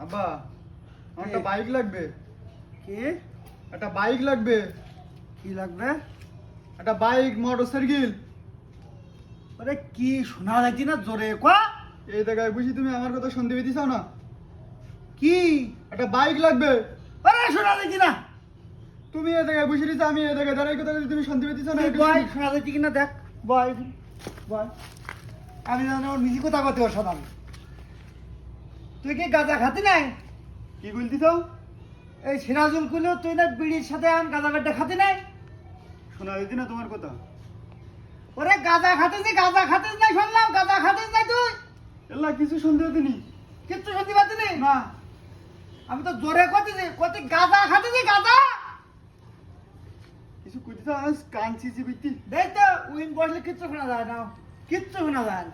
আব্বা আমার একটা বাইক লাগবে। কি একটা বাইক লাগবে। কি লাগবে? একটা বাইক মোটরসাইকেল। আরে কি শোনা যাচ্ছে না, জোরে কয়া। এই জায়গায় বুঝি তুমি আমার কথা শুনতে পেতেছ না? কি? একটা বাইক লাগবে। আরে শোনা যাচ্ছে না। তুমি এই জায়গায় বুঝি দিছো, আমি এই জায়গায় দাঁড়াই কথা বলি, তুমি শুনতে পেতেছ না? তুই বয়, শোনা যাচ্ছে কিনা দেখ। বয় বয়। আমি জানি ওর নিজে কথা কথা ওর সাথে আমি। তুই কি গাঁজা খাতি নাই? কি বলতিছ? এই সিরাজুল কুলেও তুই না বিড়ির সাথে আন গাঁজা বেড্ডা খাতি নাই? শোনা যাচ্ছে না তোমার কথা? ওরে গাঁজা খাতিস নাই শুনলাম, গাঁজা খাতিস নাই তুই? এলা কিছু শুনতে পেতেনি? কিচ্ছু শুনতে পাচ্ছিস না। আমি তো জোরে কতিছি, কতি গাঁজা খাতিস গাঁজা। কিছু কইতেছ? আজ কাঁদছি বিতি। দেখ তো উইন বসলে কিচ্ছু শোনা যায় না, কিচ্ছু শোনা যায় না।